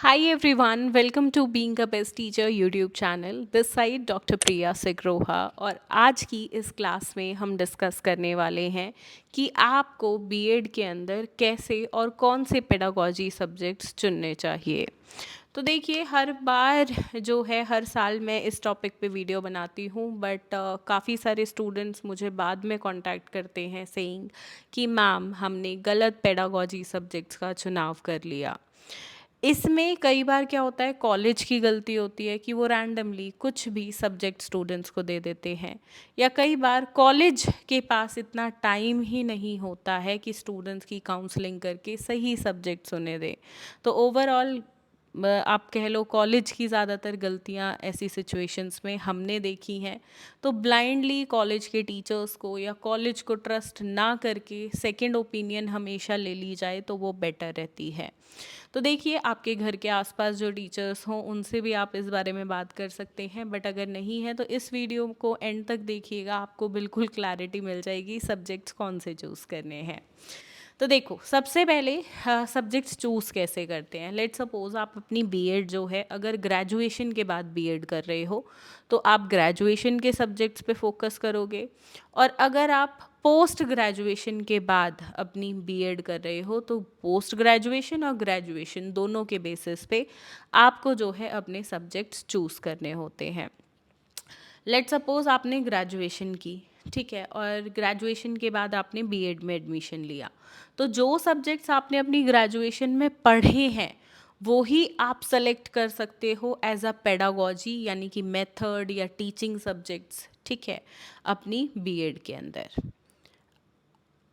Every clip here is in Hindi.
Hi everyone, welcome to Being a Best Teacher YouTube channel. This side doctor Priya Sigroha और आज की इस क्लास में हम डिस्कस करने वाले हैं कि आपको बीएड के अंदर कैसे और कौन से पेडागोजी सब्जेक्ट्स चुनने चाहिए। तो देखिए हर बार जो है हर साल मैं इस टॉपिक पे वीडियो बनाती हूँ बट काफ़ी सारे स्टूडेंट्स मुझे बाद में कांटेक्ट करते हैं सेइंग कि मैम हमने गलत पेडागोजी सब्जेक्ट्स का चुनाव कर लिया। इसमें कई बार क्या होता है कॉलेज की गलती होती है कि वो रैंडमली कुछ भी सब्जेक्ट स्टूडेंट्स को दे देते हैं या कई बार कॉलेज के पास इतना टाइम ही नहीं होता है कि स्टूडेंट्स की काउंसलिंग करके सही सब्जेक्ट्स उन्हें दे। तो ओवरऑल आप कह लो कॉलेज की ज़्यादातर गलतियाँ ऐसी सिचुएशंस में हमने देखी हैं। तो ब्लाइंडली कॉलेज के टीचर्स को या कॉलेज को ट्रस्ट ना करके सेकंड ओपिनियन हमेशा ले ली जाए तो वो बेटर रहती है। तो देखिए आपके घर के आसपास जो टीचर्स हों उनसे भी आप इस बारे में बात कर सकते हैं बट अगर नहीं है तो इस वीडियो को एंड तक देखिएगा, आपको बिल्कुल क्लैरिटी मिल जाएगी सब्जेक्ट्स कौन से चूज़ करने हैं। तो देखो सबसे पहले सब्जेक्ट्स चूज़ कैसे करते हैं। लेट सपोज आप अपनी बीएड जो है अगर ग्रेजुएशन के बाद बीएड कर रहे हो तो आप ग्रेजुएशन के सब्जेक्ट्स पे फोकस करोगे और अगर आप पोस्ट ग्रेजुएशन के बाद अपनी बीएड कर रहे हो तो पोस्ट ग्रेजुएशन और ग्रेजुएशन दोनों के बेसिस पे आपको जो है अपने सब्जेक्ट्स चूज़ करने होते हैं। लेट सपोज आपने ग्रेजुएशन की, ठीक है, और ग्रेजुएशन के बाद आपने बीएड में एडमिशन लिया तो जो सब्जेक्ट्स आपने अपनी ग्रेजुएशन में पढ़े हैं वो ही आप सेलेक्ट कर सकते हो एज अ पेडागोजी यानी कि मेथड या टीचिंग सब्जेक्ट्स, ठीक है, अपनी बीएड के अंदर।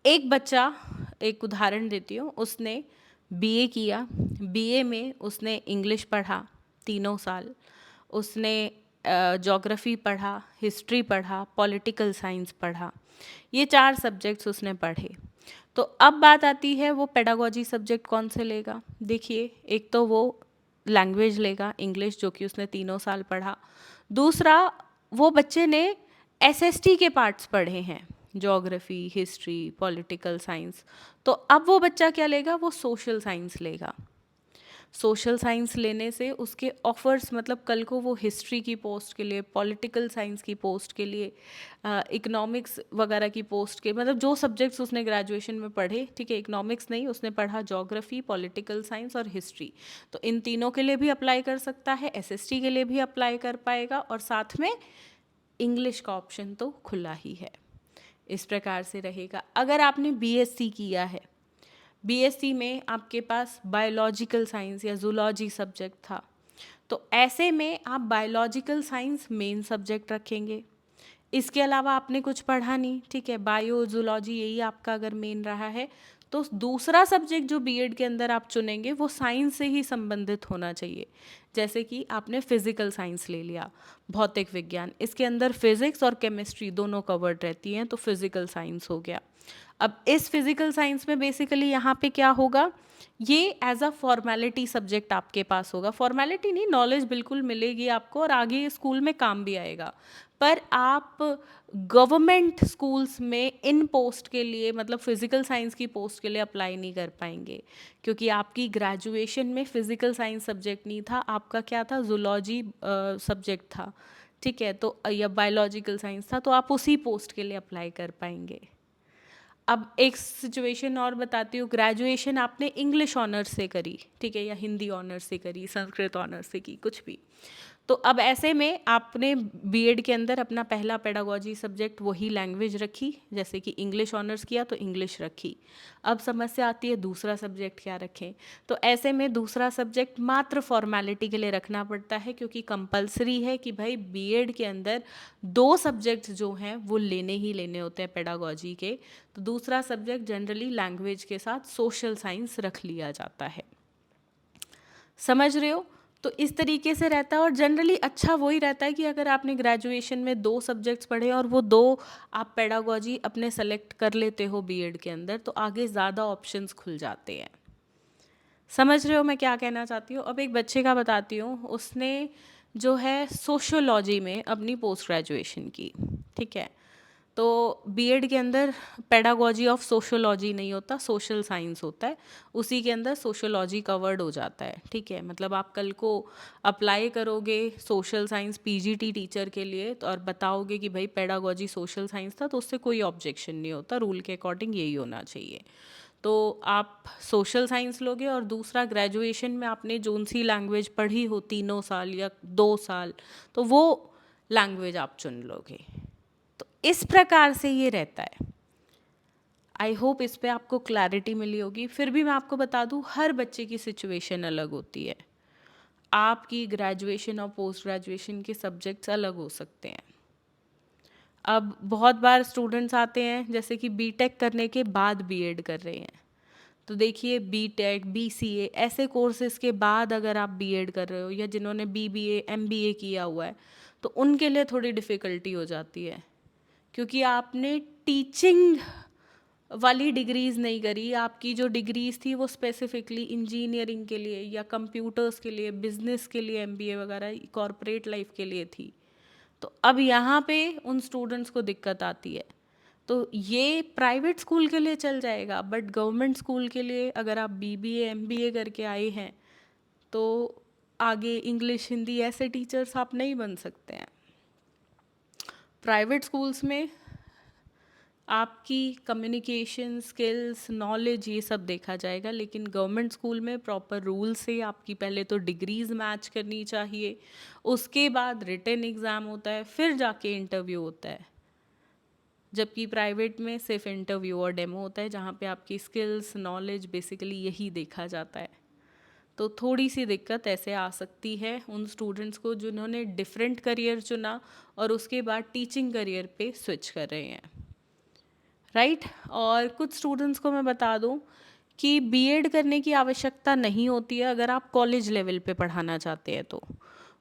एक बच्चा, एक उदाहरण देती हूँ, उसने बीए किया, बीए में उसने इंग्लिश पढ़ा 3 साल, उसने ज्योग्राफी पढ़ा, हिस्ट्री पढ़ा, पॉलिटिकल साइंस पढ़ा, ये 4 सब्जेक्ट्स उसने पढ़े। तो अब बात आती है वो पेडागोजी सब्जेक्ट कौन से लेगा। देखिए एक तो वो लैंग्वेज लेगा इंग्लिश जो कि उसने 3 साल पढ़ा, दूसरा वो बच्चे ने एसएसटी के पार्ट्स पढ़े हैं, ज्योग्राफी, हिस्ट्री, पॉलिटिकल साइंस। तो अब वो बच्चा क्या लेगा, वो सोशल साइंस लेगा। सोशल साइंस लेने से उसके ऑफर्स मतलब कल को वो हिस्ट्री की पोस्ट के लिए, पॉलिटिकल साइंस की पोस्ट के लिए, इकोनॉमिक्स वगैरह की पोस्ट के, मतलब जो सब्जेक्ट्स उसने ग्रेजुएशन में पढ़े, ठीक है, इकोनॉमिक्स नहीं उसने पढ़ा ज्योग्राफी, पॉलिटिकल साइंस और हिस्ट्री, तो इन तीनों के लिए भी अप्लाई कर सकता है, एसएसटी के लिए भी अप्लाई कर पाएगा और साथ में इंग्लिश का ऑप्शन तो खुला ही है। इस प्रकार से रहेगा। अगर आपने बीएससी किया है, बीएससी में आपके पास बायोलॉजिकल साइंस या जूलॉजी सब्जेक्ट था तो ऐसे में आप बायोलॉजिकल साइंस मेन सब्जेक्ट रखेंगे। इसके अलावा आपने कुछ पढ़ा नहीं, ठीक है, बायो जूलॉजी यही आपका अगर मेन रहा है तो दूसरा सब्जेक्ट जो बीएड के अंदर आप चुनेंगे वो साइंस से ही संबंधित होना चाहिए। जैसे कि आपने फिजिकल साइंस ले लिया, भौतिक विज्ञान, इसके अंदर फिजिक्स और केमिस्ट्री दोनों कवर्ड रहती हैं तो फिजिकल साइंस हो गया। अब इस फिजिकल साइंस में बेसिकली यहाँ पे क्या होगा, ये एज अ फॉर्मेलिटी सब्जेक्ट आपके पास होगा, फॉर्मेलिटी नहीं, नॉलेज बिल्कुल मिलेगी आपको और आगे ये स्कूल में काम भी आएगा। पर आप गवर्नमेंट स्कूल्स में इन पोस्ट के लिए मतलब फिजिकल साइंस की पोस्ट के लिए अप्लाई नहीं कर पाएंगे क्योंकि आपकी ग्रेजुएशन में फिजिकल साइंस सब्जेक्ट नहीं था, आपका क्या था, जूलॉजी सब्जेक्ट था, ठीक है, तो या बायोलॉजिकल साइंस था, तो आप उसी पोस्ट के लिए अप्लाई कर पाएंगे। अब एक सिचुएशन और बताती हूँ, ग्रेजुएशन आपने इंग्लिश ऑनर्स से करी, ठीक है, या हिंदी ऑनर्स से करी, संस्कृत ऑनर्स से की, कुछ भी, तो अब ऐसे में आपने बीएड के अंदर अपना पहला पेडागोजी सब्जेक्ट वही लैंग्वेज रखी, जैसे कि इंग्लिश ऑनर्स किया तो इंग्लिश रखी। अब समस्या आती है दूसरा सब्जेक्ट क्या रखें, तो ऐसे में दूसरा सब्जेक्ट मात्र फॉर्मेलिटी के लिए रखना पड़ता है क्योंकि कंपलसरी है कि भाई बीएड के अंदर 2 सब्जेक्ट्स जो हैं वो लेने ही लेने होते हैं पेडागोजी के, तो दूसरा सब्जेक्ट जनरली लैंग्वेज के साथ सोशल साइंस रख लिया जाता है। समझ रहे हो, तो इस तरीके से रहता है और जनरली अच्छा वही रहता है कि अगर आपने ग्रेजुएशन में 2 सब्जेक्ट्स पढ़े और वो 2 आप पेडागोजी अपने सेलेक्ट कर लेते हो बीएड के अंदर तो आगे ज़्यादा ऑप्शंस खुल जाते हैं। समझ रहे हो मैं क्या कहना चाहती हूँ। अब एक बच्चे का बताती हूँ, उसने जो है सोशियोलॉजी में अपनी पोस्ट ग्रेजुएशन की, ठीक है, तो बीएड के अंदर पेडागोजी ऑफ सोशियोलॉजी नहीं होता, सोशल साइंस होता है, उसी के अंदर सोशियोलॉजी कवर्ड हो जाता है, ठीक है। मतलब आप कल को अप्लाई करोगे सोशल साइंस पीजीटी टीचर के लिए तो और बताओगे कि भाई पेडागोजी सोशल साइंस था, तो उससे कोई ऑब्जेक्शन नहीं होता, रूल के अकॉर्डिंग यही होना चाहिए। तो आप सोशल साइंस लोगे और दूसरा ग्रेजुएशन में आपने जोन सी लैंग्वेज पढ़ी हो 3 साल या 2 साल, तो वो लैंग्वेज आप चुन लोगे। तो इस प्रकार से ये रहता है। आई होप इस पे आपको क्लैरिटी मिली होगी। फिर भी मैं आपको बता दूं, हर बच्चे की सिचुएशन अलग होती है। आपकी ग्रेजुएशन और पोस्ट ग्रेजुएशन के सब्जेक्ट्स अलग हो सकते हैं। अब बहुत बार स्टूडेंट्स आते हैं जैसे कि बीटेक करने के बाद बीएड कर रहे हैं, तो देखिए बीटेक बीसीए ऐसे कोर्सेज के बाद अगर आप बीएड कर रहे हो या जिन्होंने बीबीए एमबीए किया हुआ है, तो उनके लिए थोड़ी डिफ़िकल्टी हो जाती है, क्योंकि आपने टीचिंग वाली डिग्रीज़ नहीं करी। आपकी जो डिग्रीज़ थी वो स्पेसिफिकली इंजीनियरिंग के लिए या कंप्यूटर्स के लिए, बिजनेस के लिए, एमबीए वगैरह कॉरपोरेट लाइफ के लिए थी। तो अब यहाँ पे उन स्टूडेंट्स को दिक्कत आती है। तो ये प्राइवेट स्कूल के लिए चल जाएगा, बट गवर्नमेंट स्कूल के लिए अगर आप बीबीए एमबीए करके आए हैं तो आगे इंग्लिश हिंदी ऐसे टीचर्स आप नहीं बन सकते हैं। प्राइवेट स्कूल्स में आपकी कम्युनिकेशन स्किल्स, नॉलेज, ये सब देखा जाएगा, लेकिन गवर्नमेंट स्कूल में प्रॉपर रूल से आपकी पहले तो डिग्रीज मैच करनी चाहिए, उसके बाद रिटन एग्ज़ाम होता है, फिर जाके इंटरव्यू होता है। जबकि प्राइवेट में सिर्फ इंटरव्यू और डेमो होता है, जहाँ पे आपकी स्किल्स, नॉलेज, बेसिकली यही देखा जाता है। तो थोड़ी सी दिक्कत ऐसे आ सकती है उन स्टूडेंट्स को जिन्होंने डिफरेंट करियर चुना और उसके बाद टीचिंग करियर पे स्विच कर रहे हैं, राइट। और कुछ स्टूडेंट्स को मैं बता दूं कि बीएड करने की आवश्यकता नहीं होती है अगर आप कॉलेज लेवल पे पढ़ाना चाहते हैं। तो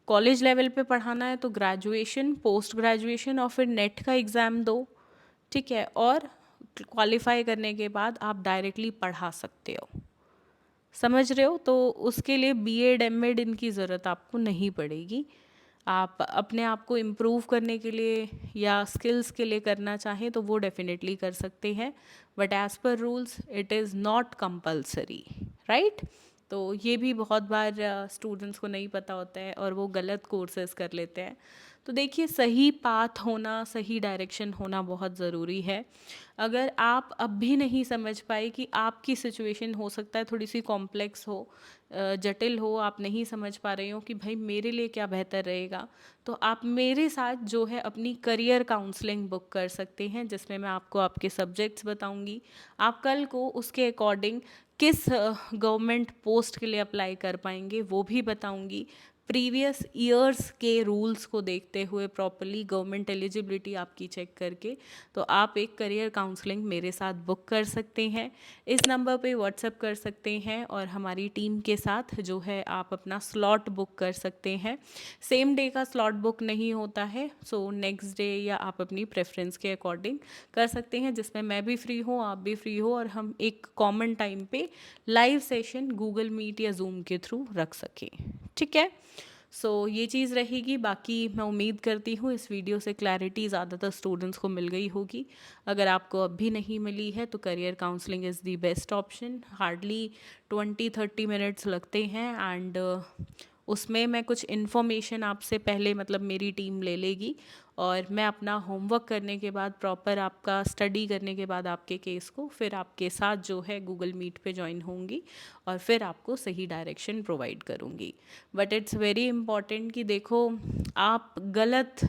कॉलेज लेवल पे पढ़ाना है तो ग्रेजुएशन, पोस्ट ग्रेजुएशन और फिर नेट का एग्ज़ाम दो, ठीक है, और क्वालिफाई करने के बाद आप डायरेक्टली पढ़ा सकते हो। समझ रहे हो? तो उसके लिए बीएड एमएड इनकी ज़रूरत आपको नहीं पड़ेगी। आप अपने आप को इम्प्रूव करने के लिए या स्किल्स के लिए करना चाहें तो वो डेफिनेटली कर सकते हैं, but as per rules it is not compulsory, right. तो ये भी बहुत बार स्टूडेंट्स को नहीं पता होता है और वो गलत कोर्सेज कर लेते हैं। तो देखिए, सही पाथ होना, सही डायरेक्शन होना बहुत ज़रूरी है। अगर आप अब भी नहीं समझ पाए कि आपकी सिचुएशन हो सकता है थोड़ी सी कॉम्प्लेक्स हो, जटिल हो, आप नहीं समझ पा रहे हो कि भाई मेरे लिए क्या बेहतर रहेगा, तो आप मेरे साथ जो है अपनी करियर काउंसलिंग बुक कर सकते हैं, जिसमें मैं आपको आपके सब्जेक्ट्स बताऊंगी। आप कल को उसके अकॉर्डिंग किस गवर्नमेंट पोस्ट के लिए अप्लाई कर पाएंगे वो भी बताऊंगी। प्रीवियस ईयर्स के रूल्स को देखते हुए प्रॉपरली गवर्नमेंट एलिजिबिलिटी आपकी चेक करके, तो आप एक करियर काउंसलिंग मेरे साथ बुक कर सकते हैं। इस नंबर पे व्हाट्सएप कर सकते हैं और हमारी टीम के साथ जो है आप अपना स्लॉट बुक कर सकते हैं। सेम डे का स्लॉट बुक नहीं होता है, सो नेक्स्ट डे या आप अपनी प्रेफरेंस के अकॉर्डिंग कर सकते हैं, जिसमें मैं भी फ्री हूँ, आप भी फ्री हो और हम एक कॉमन टाइम पे लाइव सेशन गूगल मीट या जूम के थ्रू रख सकें, ठीक है। ये चीज़ रहेगी। बाकी मैं उम्मीद करती हूँ इस वीडियो से क्लैरिटी ज़्यादातर स्टूडेंट्स को मिल गई होगी। अगर आपको अब भी नहीं मिली है तो career counselling is the best option. Hardly 20-30 minutes लगते हैं एंड उसमें मैं कुछ इन्फॉर्मेशन आपसे पहले, मतलब मेरी टीम ले लेगी और मैं अपना होमवर्क करने के बाद, प्रॉपर आपका स्टडी करने के बाद आपके केस को फिर आपके साथ जो है गूगल मीट पे ज्वाइन होंगी और फिर आपको सही डायरेक्शन प्रोवाइड करूँगी। बट इट्स वेरी इम्पॉर्टेंट कि देखो, आप गलत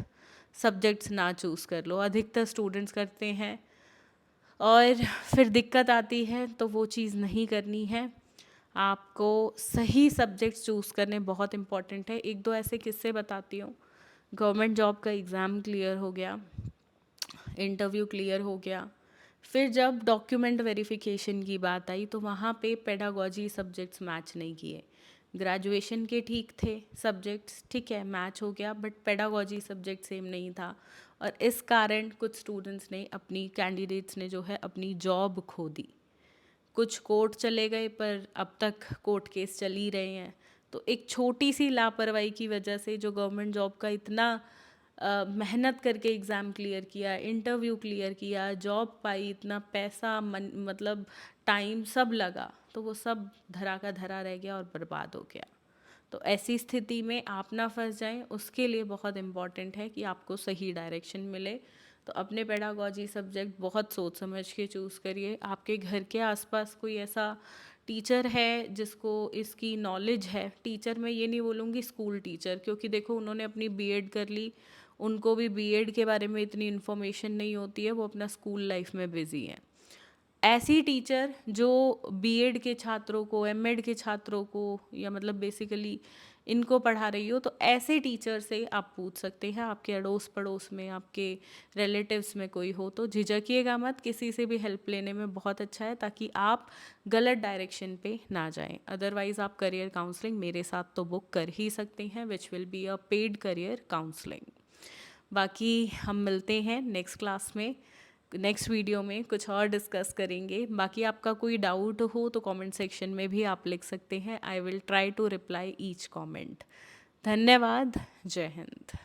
सब्जेक्ट्स ना चूज़ कर लो। अधिकतर स्टूडेंट्स करते हैं और फिर दिक्कत आती है, तो वो चीज़ नहीं करनी है। आपको सही सब्जेक्ट्स चूज़ करने बहुत इम्पॉर्टेंट है। एक दो ऐसे किस्से बताती हूँ। गवर्नमेंट जॉब का एग्ज़ाम क्लियर हो गया, इंटरव्यू क्लियर हो गया, फिर जब डॉक्यूमेंट वेरिफिकेशन की बात आई तो वहाँ पे पेडागोजी सब्जेक्ट्स मैच नहीं किए। ग्रेजुएशन के ठीक थे सब्जेक्ट्स, ठीक है, मैच हो गया, बट पेडागोजी सब्जेक्ट सेम नहीं था और इस कारण कुछ स्टूडेंट्स ने, अपनी कैंडिडेट्स ने जो है अपनी जॉब खो दी। कुछ कोर्ट चले गए पर अब तक कोर्ट केस चल ही रहे हैं। तो एक छोटी सी लापरवाही की वजह से जो गवर्नमेंट जॉब का इतना मेहनत करके एग्ज़ाम क्लियर किया, इंटरव्यू क्लियर किया, जॉब पाई, इतना पैसा मतलब टाइम सब लगा, तो वो सब धरा का धरा रह गया और बर्बाद हो गया। तो ऐसी स्थिति में आप ना फंस जाएं, उसके लिए बहुत इम्पॉर्टेंट है कि आपको सही डायरेक्शन मिले। तो अपने पेडागॉजी सब्जेक्ट बहुत सोच समझ के चूज़ करिए। आपके घर के आसपास कोई ऐसा टीचर है जिसको इसकी नॉलेज है, टीचर मैं ये नहीं बोलूँगी स्कूल टीचर, क्योंकि देखो उन्होंने अपनी बीएड कर ली, उनको भी बीएड के बारे में इतनी इन्फॉर्मेशन नहीं होती है, वो अपना स्कूल लाइफ में बिज़ी हैं। ऐसी टीचर जो बीएड के छात्रों को, एमएड के छात्रों को, या मतलब बेसिकली इनको पढ़ा रही हो, तो ऐसे टीचर से आप पूछ सकते हैं। आपके अड़ोस पड़ोस में, आपके रिलेटिव्स में कोई हो तो झिझकिएगा मत, किसी से भी हेल्प लेने में बहुत अच्छा है, ताकि आप गलत डायरेक्शन पे ना जाएं। अदरवाइज़ आप करियर काउंसलिंग मेरे साथ तो बुक कर ही सकते हैं, which will be a paid career counselling. बाकी हम मिलते हैं नेक्स्ट क्लास में, नेक्स्ट वीडियो में कुछ और डिस्कस करेंगे। बाकी आपका कोई डाउट हो तो कमेंट सेक्शन में भी आप लिख सकते हैं। I will try to reply each comment. धन्यवाद। जय हिंद।